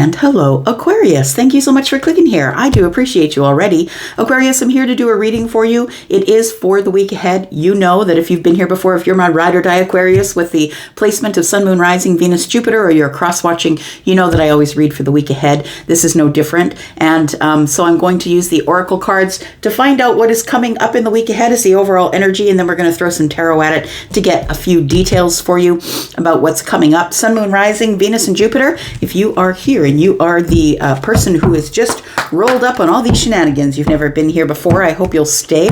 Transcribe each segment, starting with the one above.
And hello, Aquarius. Thank you so much for clicking here. I do appreciate you already. Aquarius, I'm here to do a reading for you. It is for the week ahead. You know that if you've been here before, if you're my ride or die Aquarius with the placement of Sun, Moon, Rising, Venus, Jupiter, or you're cross-watching, you know that I always read for the week ahead. This is no different. And so I'm going to use the Oracle cards to find out what is coming up in the week ahead as the overall energy, and then we're going to throw some tarot at it to get a few details for you about what's coming up. Sun, Moon, Rising, Venus, and Jupiter. If you are here and you are the person who has just rolled up on all these shenanigans, you've never been here before, I hope you'll stay.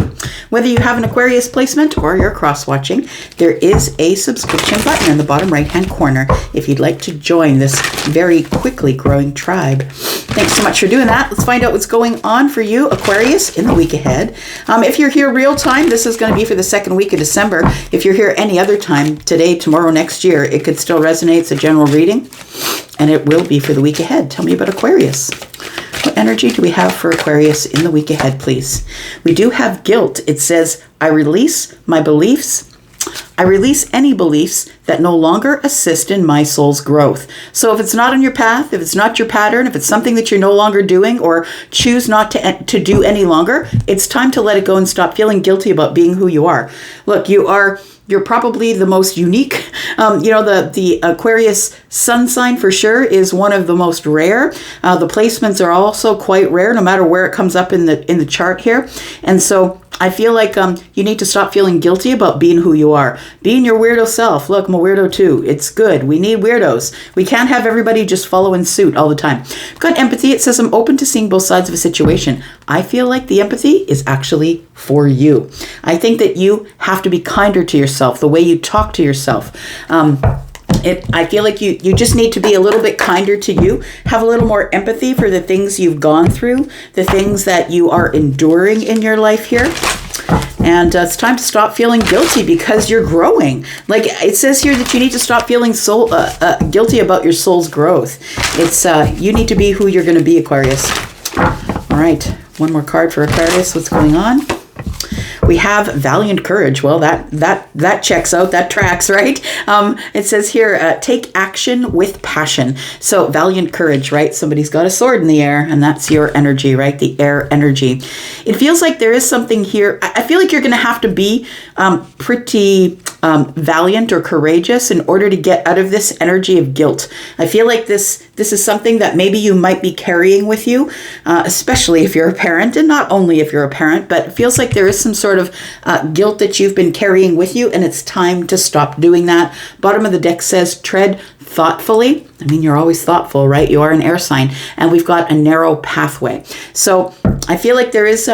Whether you have an Aquarius placement or you're cross-watching, there is a subscription button in the bottom right-hand corner if you'd like to join this very quickly growing tribe. Thanks so much for doing that. Let's find out what's going on for you, Aquarius, in the week ahead. If you're here real time, this is going to be for the second week of December. If you're here any other time, today, tomorrow, next year, it could still resonate. It's a general reading, and it will be for the week ahead. Tell me about Aquarius. What energy do we have for Aquarius in the week ahead, please? We do have guilt. It says, I release my beliefs. I release any beliefs that no longer assist in my soul's growth. So if it's not on your path, if it's not your pattern, if it's something that you're no longer doing or choose not to do any longer, it's time to let it go and stop feeling guilty about being who you are. Look, you're probably the most unique. The Aquarius sun sign for sure is one of the most rare. The placements are also quite rare, no matter where it comes up in the chart here. And so I feel like you need to stop feeling guilty about being who you are. Being your weirdo self. Look, I'm a weirdo too. It's good. We need weirdos. We can't have everybody just following suit all the time. Got empathy. It says I'm open to seeing both sides of a situation. I feel like the empathy is actually for you. I think that you have to be kinder to yourself, the way you talk to yourself. I feel like you just need to be a little bit kinder to you, have a little more empathy for the things you've gone through, the things that you are enduring in your life here. And it's time to stop feeling guilty because you're growing. Like it says here that you need to stop feeling guilty about your soul's growth. It's you need to be who you're going to be, Aquarius. All right, one more card for Aquarius. What's going on? We have valiant courage. Well, that checks out. That tracks, right? It says here, take action with passion. So valiant courage, right? Somebody's got a sword in the air, and that's your energy, right? The air energy. It feels like there is something here. I feel like you're going to have to be pretty valiant or courageous in order to get out of this energy of guilt. I feel like this is something that maybe you might be carrying with you, especially if you're a parent, and not only if you're a parent, but it feels like there is some sort of guilt that you've been carrying with you, and it's time to stop doing that. Bottom of the deck says tread thoughtfully. I mean, you're always thoughtful, right? You are an air sign, and we've got a narrow pathway. So I feel like there is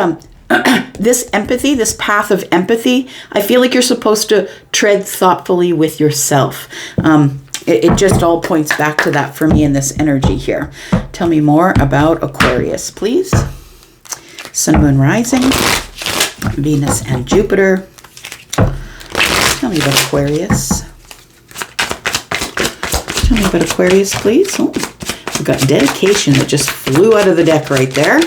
this empathy, this path of empathy. I feel like you're supposed to tread thoughtfully with yourself. It just all points back to that for me in this energy here. Tell me more about Aquarius, please. Sun, Moon, Rising, Venus, and Jupiter. Tell me about Aquarius. Tell me about Aquarius, please. Oh, we've got dedication that just flew out of the deck right there.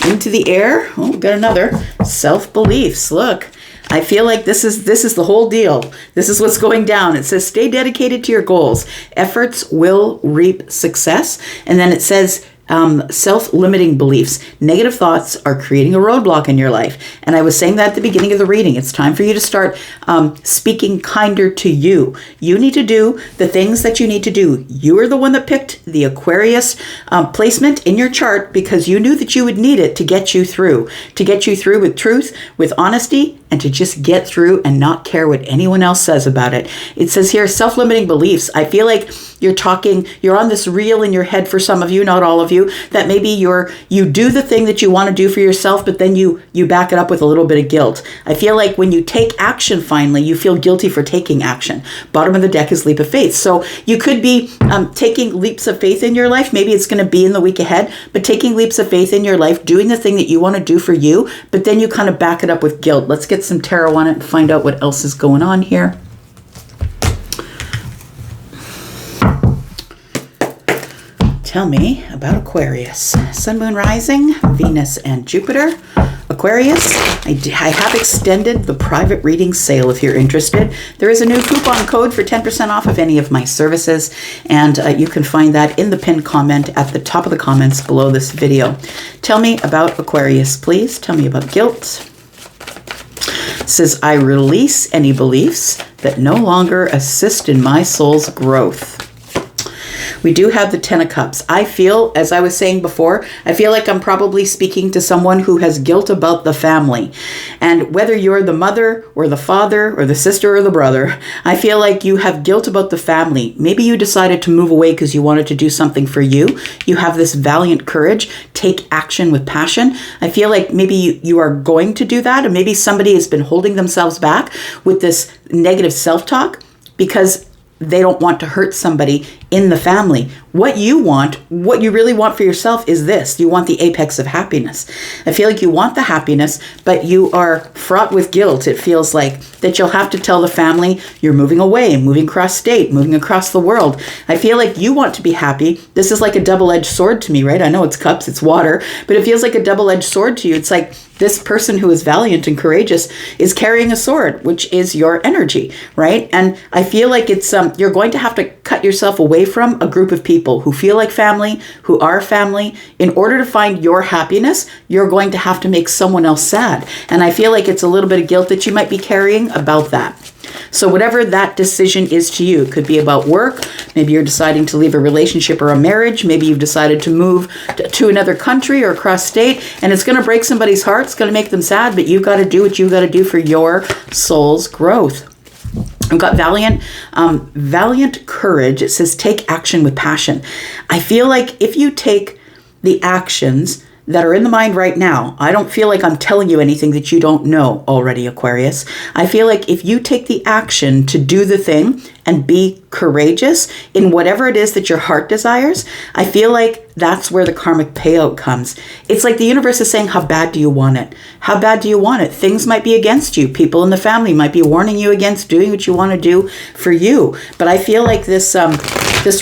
Into the air. Oh, we've got another. Self-beliefs. Look, I feel like this is the whole deal. This is what's going down. It says, stay dedicated to your goals. Efforts will reap success. And then it says, self-limiting beliefs. Negative thoughts are creating a roadblock in your life. And I was saying that at the beginning of the reading. It's time for you to start speaking kinder to you. You need to do the things that you need to do. You are the one that picked the Aquarius placement in your chart because you knew that you would need it to get you through with truth, with honesty, and to just get through and not care what anyone else says about it. It says here, self-limiting beliefs. I feel like you're on this reel in your head for some of you, not all of you, that maybe you do the thing that you want to do for yourself, but then you back it up with a little bit of guilt. I feel like when you take action finally, you feel guilty for taking action. Bottom of the deck is leap of faith. So you could be taking leaps of faith in your life. Maybe it's going to be in the week ahead, but taking leaps of faith in your life, doing the thing that you want to do for you, but then you kind of back it up with guilt. Let's get some tarot on it and find out what else is going on here. Tell me about Aquarius. Sun, Moon, Rising, Venus, and Jupiter. Aquarius, I have extended the private reading sale if you're interested. There is a new coupon code for 10% off of any of my services, and you can find that in the pinned comment at the top of the comments below this video. Tell me about Aquarius, please. Tell me about guilt. It says, I release any beliefs that no longer assist in my soul's growth. We do have the Ten of Cups. I feel, as I was saying before, I feel like I'm probably speaking to someone who has guilt about the family. And whether you're the mother or the father or the sister or the brother, I feel like you have guilt about the family. Maybe you decided to move away because you wanted to do something for you. You have this valiant courage. Take action with passion. I feel like maybe you are going to do that, and maybe somebody has been holding themselves back with this negative self-talk because they don't want to hurt somebody in the family. What you want, what you really want for yourself is this. You want the apex of happiness. I feel like you want the happiness, but you are fraught with guilt. It feels like that you'll have to tell the family you're moving away, moving across state, moving across the world. I feel like you want to be happy. This is like a double-edged sword to me, right? I know it's cups, it's water, but it feels like a double-edged sword to you. It's like this person who is valiant and courageous is carrying a sword, which is your energy, right? And I feel like it's you're going to have to cut yourself away from a group of people who feel like family, who are family. In order to find your happiness, you're going to have to make someone else sad. And I feel like it's a little bit of guilt that you might be carrying about that. So whatever that decision is to you, it could be about work. Maybe you're deciding to leave a relationship or a marriage. Maybe you've decided to move to another country or across state, and it's going to break somebody's heart. It's going to make them sad, but you've got to do what you've got to do for your soul's growth. I've got valiant courage. It says take action with passion. I feel like if you take the actions that are in the mind right now, I don't feel like I'm telling you anything that you don't know already, Aquarius. I feel like if you take the action to do the thing and be courageous in whatever it is that your heart desires, I feel like that's where the karmic payout comes. It's like the universe is saying, how bad do you want it? How bad do you want it? Things might be against you. People in the family might be warning you against doing what you want to do for you. But I feel like this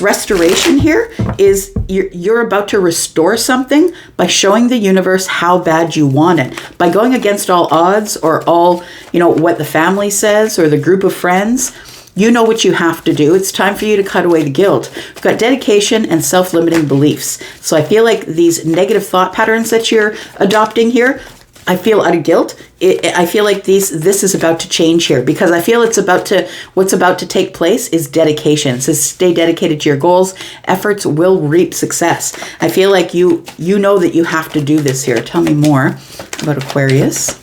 restoration here is you're about to restore something by showing the universe how bad you want it. By going against all odds or all, what the family says or the group of friends, you know what you have to do. It's time for you to cut away the guilt. We've got dedication and self-limiting beliefs. So I feel like these negative thought patterns that you're adopting here, I feel out of guilt. I feel like this is about to change here because I feel what's about to take place is dedication. It says stay dedicated to your goals. Efforts will reap success. I feel like you know that you have to do this here. Tell me more about Aquarius.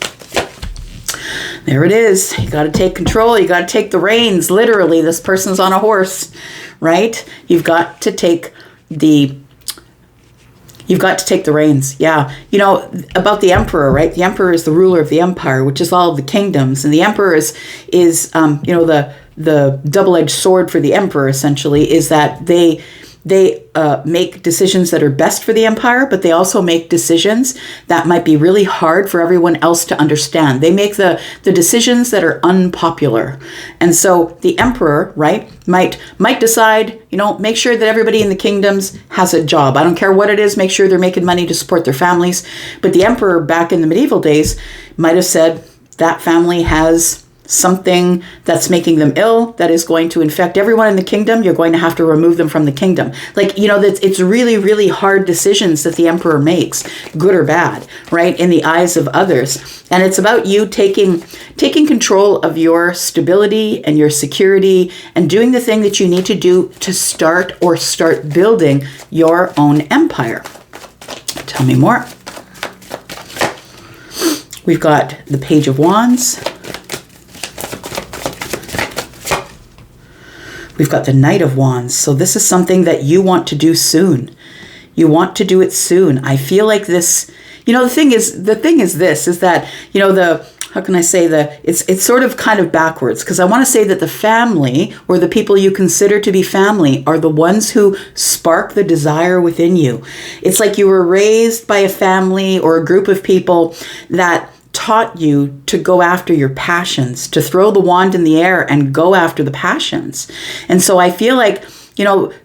There it is. You got to take control. You got to take the reins. Literally, this person's on a horse, right? You've got to take the reins. Yeah. About the emperor, right? The emperor is the ruler of the empire, which is all of the kingdoms. And the emperor is the double-edged sword for the emperor, essentially, is that they make decisions that are best for the empire, but they also make decisions that might be really hard for everyone else to understand. They make the decisions that are unpopular. And so the emperor, right, might decide, make sure that everybody in the kingdoms has a job. I don't care what it is, make sure they're making money to support their families. But the emperor back in the medieval days might have said that family has something that's making them ill, that is going to infect everyone in the kingdom, you're going to have to remove them from the kingdom. It's really, really hard decisions that the emperor makes, good or bad, right, in the eyes of others. And it's about you taking control of your stability and your security and doing the thing that you need to do to start building your own empire. Tell me more. We've got the Page of Wands. We've got the Knight of Wands. So this is something that you want to do soon. You want to do it soon. I feel like this, the thing is that, how can I say it's sort of kind of backwards, because I want to say that the family or the people you consider to be family are the ones who spark the desire within you. It's like you were raised by a family or a group of people that taught you to go after your passions, to throw the wand in the air and go after the passions. And so I feel like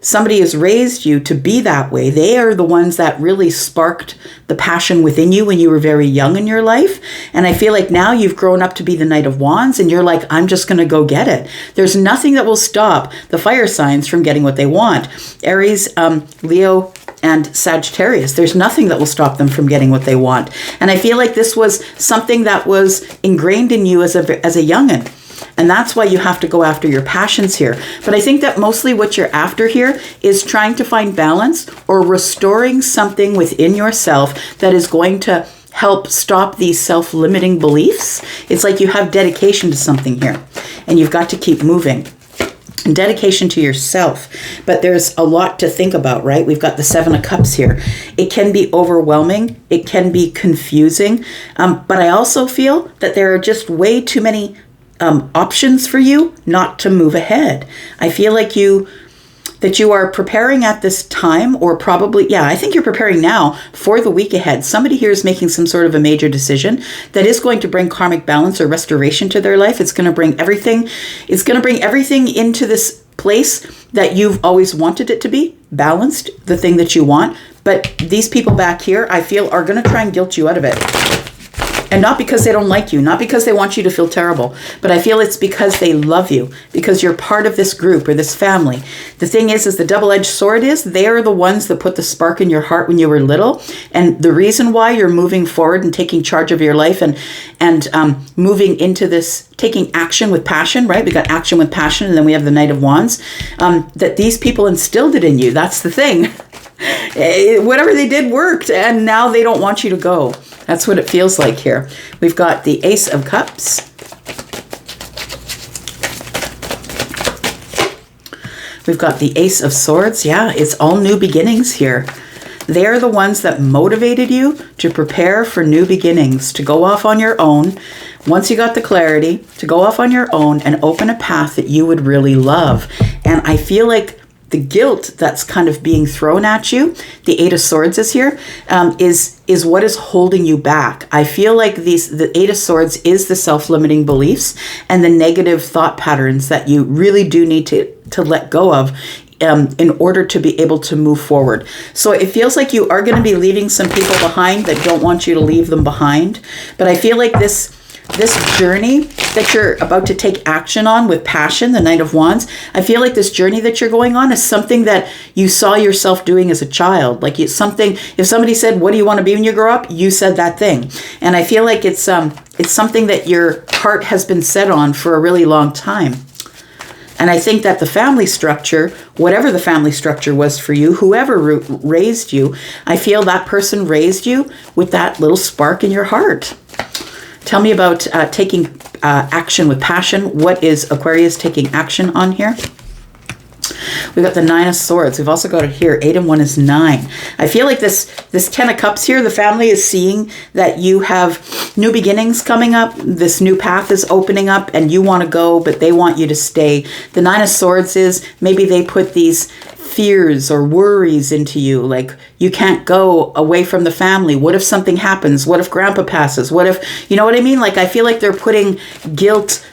somebody has raised you to be that way. They are the ones that really sparked the passion within you when you were very young in your life. And I feel like now you've grown up to be the Knight of Wands and you're like, I'm just going to go get it. There's nothing that will stop the fire signs from getting what they want. Aries, Leo, and Sagittarius. There's nothing that will stop them from getting what they want. And I feel like this was something that was ingrained in you as a youngin'. And that's why you have to go after your passions here. But I think that mostly what you're after here is trying to find balance or restoring something within yourself that is going to help stop these self-limiting beliefs. It's like you have dedication to something here and you've got to keep moving. And dedication to yourself. But there's a lot to think about, right? We've got the Seven of Cups here. It can be overwhelming. It can be confusing. But I also feel that there are just way too many options for you not to move ahead. I feel like you are preparing at this time, or probably, I think you're preparing now for the week ahead. Somebody here is making some sort of a major decision that is going to bring karmic balance or restoration to their life. It's going to bring everything. It's going to bring everything into this place that you've always wanted it to be, balanced, the thing that you want. But these people back here, I feel, are going to try and guilt you out of it. And not because they don't like you, not because they want you to feel terrible, but I feel it's because they love you, because you're part of this group or this family. The thing is the double-edged sword is, they are the ones that put the spark in your heart when you were little. And the reason why you're moving forward and taking charge of your life and moving into this, taking action with passion, right? We got action with passion, and then we have the Knight of Wands, that these people instilled it in you. That's the thing. Whatever they did worked, and now they don't want you to go. That's what it feels like here. We've got the Ace of Cups. We've got the Ace of Swords. Yeah, it's all new beginnings here. They're the ones that motivated you to prepare for new beginnings, to go off on your own. Once you got the clarity, to go off on your own and open a path that you would really love. And I feel like the guilt that's kind of being thrown at you, the Eight of Swords is here, is what is holding you back. I feel like the Eight of Swords is the self-limiting beliefs and the negative thought patterns that you really do need to let go of in order to be able to move forward. So it feels like you are going to be leaving some people behind that don't want you to leave them behind. But I feel like this journey that you're about to take action on with passion, the Knight of Wands, I feel like this journey that you're going on is something that you saw yourself doing as a child. Like it's something, if somebody said, what do you want to be when you grow up? You said that thing. And I feel like it's something that your heart has been set on for a really long time. And I think that the family structure, whatever the family structure was for you, whoever raised you, I feel that person raised you with that little spark in your heart. Tell me about taking action with passion. What is Aquarius taking action on here? We've got the Nine of Swords. We've also got it here. 8 and 1 is 9. I feel like this 10 of Cups here, the family is seeing that you have new beginnings coming up. This new path is opening up and you want to go, but they want you to stay. The Nine of Swords is maybe they put these fears or worries into you, like you can't go away from the family. What if something happens? What if grandpa passes? What if, you know what I mean? Like I feel like they're putting guilt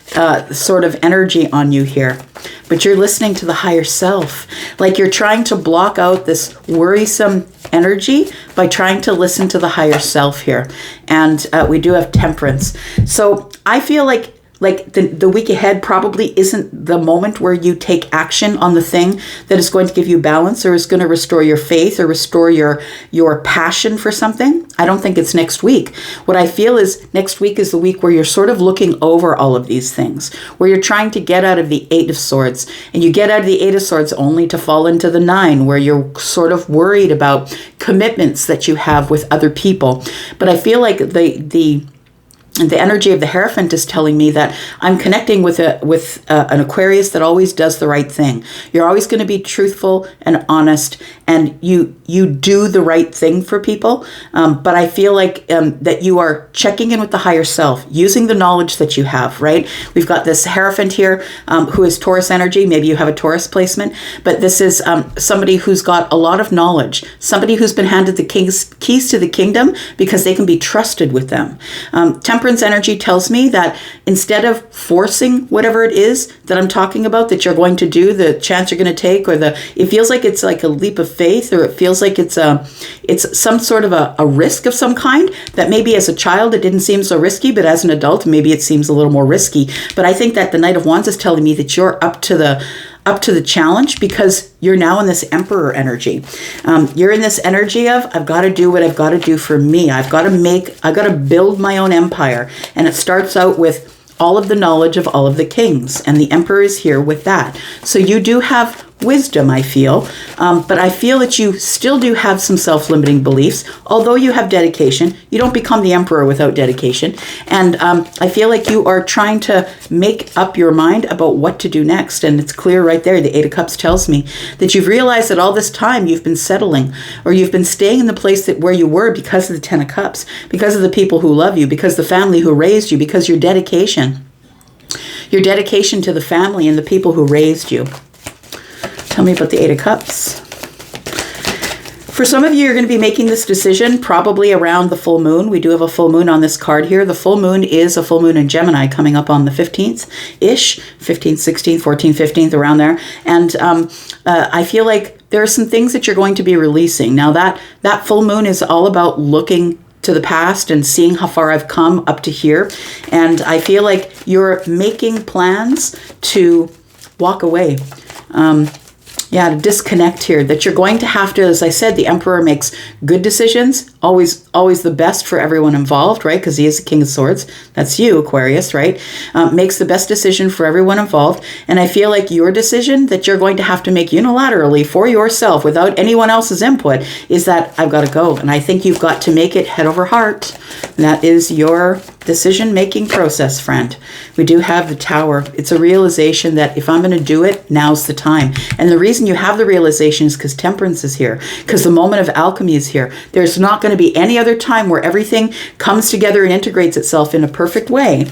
sort of energy on you here, but you're listening to the higher self. Like you're trying to block out this worrisome energy by trying to listen to the higher self here. And we do have Temperance. So I feel like the week ahead probably isn't the moment where you take action on the thing that is going to give you balance or is going to restore your faith or restore your passion for something. I don't think it's next week. What I feel is next week is the week where you're sort of looking over all of these things, where you're trying to get out of the Eight of Swords, and you get out of the Eight of Swords only to fall into the 9, where you're sort of worried about commitments that you have with other people. But I feel like the energy of the Hierophant is telling me that I'm connecting with an Aquarius that always does the right thing. You're always going to be truthful and honest, and you do the right thing for people. But I feel like that you are checking in with the higher self, using the knowledge that you have, right? We've got this Hierophant here who is Taurus energy. Maybe you have a Taurus placement, but this is somebody who's got a lot of knowledge, somebody who's been handed the keys to the kingdom because they can be trusted with them. Temperance energy tells me that instead of forcing whatever it is that I'm talking about that you're going to do, the chance you're going to take, or it feels like it's like a leap of faith, or it feels like it's some sort of a risk of some kind that maybe as a child it didn't seem so risky, but as an adult maybe it seems a little more risky. But I think that the Knight of Wands is telling me that you're up to the challenge because you're now in this Emperor energy. You're in this energy of, I've got to do what I've got to do for me. I've got to build my own empire. And it starts out with all of the knowledge of all of the kings. And the Emperor is here with that. So you do have wisdom, I feel, but I feel that you still do have some self-limiting beliefs. Although you have dedication, you don't become the Emperor without dedication. And I feel like you are trying to make up your mind about what to do next. And it's clear right there, the Eight of Cups tells me that you've realized that all this time you've been settling, or you've been staying in the place where you were because of the Ten of Cups, because of the people who love you, because the family who raised you, because your dedication to the family and the people who raised you. Tell me about the Eight of Cups. For some of you, you're going to be making this decision probably around the full moon. We do have a full moon on this card here. The full moon is a full moon in Gemini coming up on the 15th-ish, 15th, 16th, 14th, 15th, around there. And I feel like there are some things that you're going to be releasing. Now that full moon is all about looking to the past and seeing how far I've come up to here. And I feel like you're making plans to walk away. To disconnect here, that you're going to have to, as I said, the Emperor makes good decisions, always the best for everyone involved, right? Because he is the King of Swords. That's you, Aquarius, right? Makes the best decision for everyone involved. And I feel like your decision that you're going to have to make unilaterally for yourself without anyone else's input is that I've got to go. And I think you've got to make it head over heart. And that is your decision-making process, friend. We do have the Tower. It's a realization that if I'm going to do it, now's the time. And the reason you have the realization is because Temperance is here, because the moment of alchemy is here. There's not going to be any other time where everything comes together and integrates itself in a perfect way.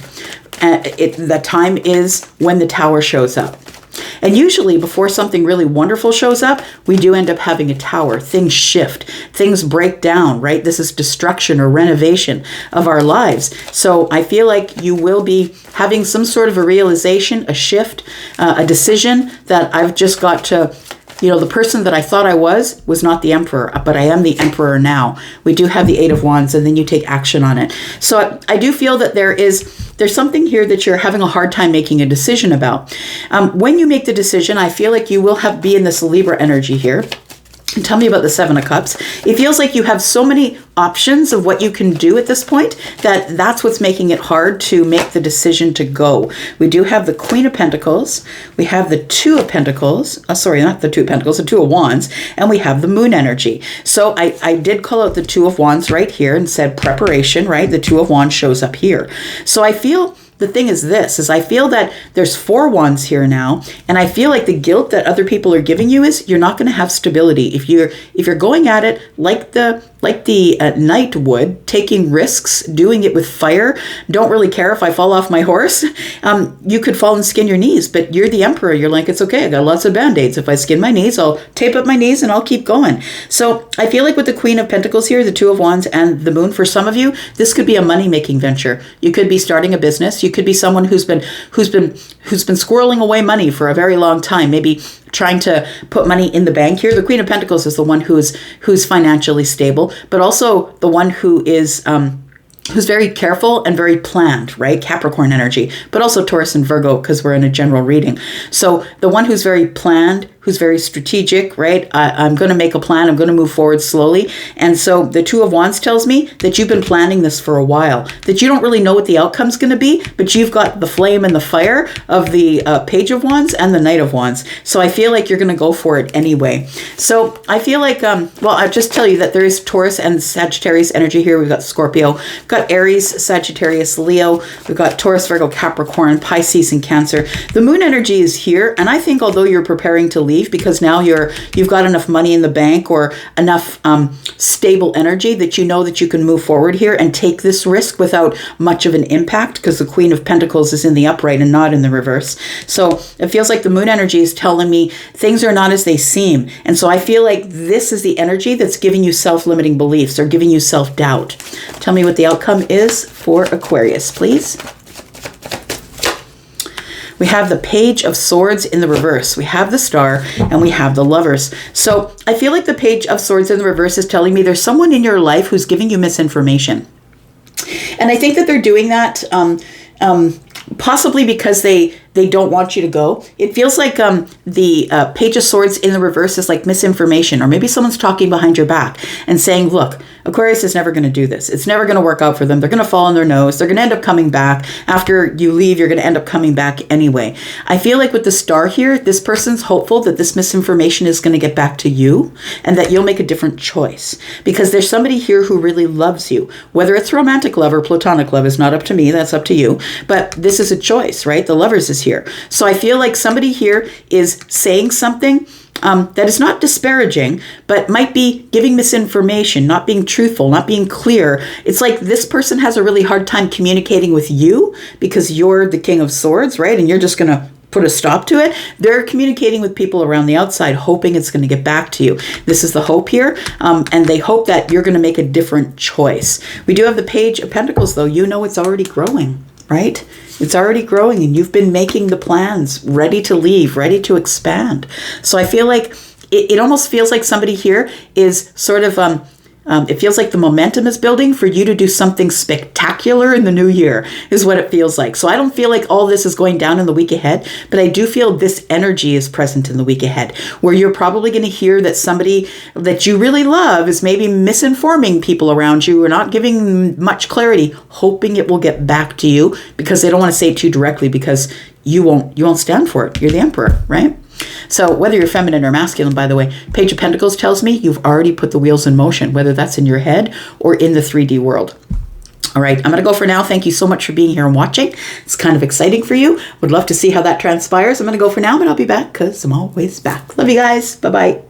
The time is when the Tower shows up. And usually before something really wonderful shows up, we do end up having a tower. Things shift. Things break down, right? This is destruction or renovation of our lives. So I feel like you will be having some sort of a realization, a shift, a decision that I've just got to, the person that I thought I was not the Emperor, but I am the Emperor now. We do have the Eight of Wands, and then you take action on it. So I do feel that there's something here that you're having a hard time making a decision about. When you make the decision, I feel like you will be in this Libra energy here. And tell me about the Seven of Cups. It feels like you have so many options of what you can do at this point that's what's making it hard to make the decision to go. We do have the Queen of Pentacles. We have the Two of Pentacles. Sorry, not the Two of Pentacles, the Two of Wands. And we have the Moon energy. So I did call out the Two of Wands right here and said preparation, right? The Two of Wands shows up here. So I feel the thing is I feel that there's four wands here now, and I feel like the guilt that other people are giving you is you're not going to have stability if you're going at it like the knight would, taking risks, doing it with fire. Don't really care if I fall off my horse. You could fall and skin your knees, but you're the Emperor. You're like, it's okay. I got lots of band-aids. If I skin my knees, I'll tape up my knees and I'll keep going. So I feel like with the Queen of Pentacles here, the Two of Wands, and the Moon, for some of you, this could be a money-making venture. You could be starting a business. You could be someone who's been squirreling away money for a very long time, maybe trying to put money in the bank here. The Queen of Pentacles is the one who's financially stable, but also the one who is who's very careful and very planned, right? Capricorn energy, but also Taurus and Virgo, because we're in a general reading. So the one who's very planned, who's very strategic, right? I'm going to make a plan. I'm going to move forward slowly. And so the Two of Wands tells me that you've been planning this for a while, that you don't really know what the outcome's going to be, but you've got the flame and the fire of the Page of Wands and the Knight of Wands. So I feel like you're going to go for it anyway. So I feel like, I'll just tell you that there is Taurus and Sagittarius energy here. We've got Scorpio, we've got Aries, Sagittarius, Leo, we've got Taurus, Virgo, Capricorn, Pisces, and Cancer. The Moon energy is here. And I think although you're preparing to leave, leave because now you've got enough money in the bank or enough stable energy that you know that you can move forward here and take this risk without much of an impact, because the Queen of Pentacles is in the upright and not in the reverse. So it feels like the moon energy is telling me things are not as they seem. And so I feel like this is the energy that's giving you self-limiting beliefs or giving you self-doubt. Tell me what the outcome is for Aquarius, please. We have the Page of Swords in the reverse. We have the Star and we have the Lovers. So I feel like the Page of Swords in the reverse is telling me there's someone in your life who's giving you misinformation. And I think that they're doing that possibly because they don't want you to go. It feels like the Page of Swords in the reverse is like misinformation, or maybe someone's talking behind your back and saying, look, Aquarius is never going to do this. It's never going to work out for them. They're going to fall on their nose. They're going to end up coming back. After you leave, you're going to end up coming back anyway. I feel like with the Star here, this person's hopeful that this misinformation is going to get back to you and that you'll make a different choice, because there's somebody here who really loves you. Whether it's romantic love or platonic love is not up to me. That's up to you. But this is a choice, right? The Lovers is here. So I feel like somebody here is saying something that is not disparaging, but might be giving misinformation, not being truthful, not being clear. It's like this person has a really hard time communicating with you because you're the King of Swords, right? And you're just going to put a stop to it. They're communicating with people around the outside, hoping it's going to get back to you. This is the hope here. And they hope that you're going to make a different choice. We do have the Page of Pentacles, though. You know it's already growing, right? It's already growing and you've been making the plans, ready to leave, ready to expand. So I feel like it almost feels like somebody here is sort of, it feels like the momentum is building for you to do something spectacular in the new year is what it feels like. So I don't feel like all this is going down in the week ahead, but I do feel this energy is present in the week ahead, where you're probably going to hear that somebody that you really love is maybe misinforming people around you or not giving much clarity, hoping it will get back to you because they don't want to say it to you directly because you won't stand for it. You're the Emperor, right? So whether you're feminine or masculine, by the way, Page of Pentacles tells me you've already put the wheels in motion, whether that's in your head or in the 3D world. All right, I'm going to go for now. Thank you so much for being here and watching. It's kind of exciting for you. Would love to see how that transpires. I'm going to go for now, but I'll be back because I'm always back. Love you guys. Bye-bye.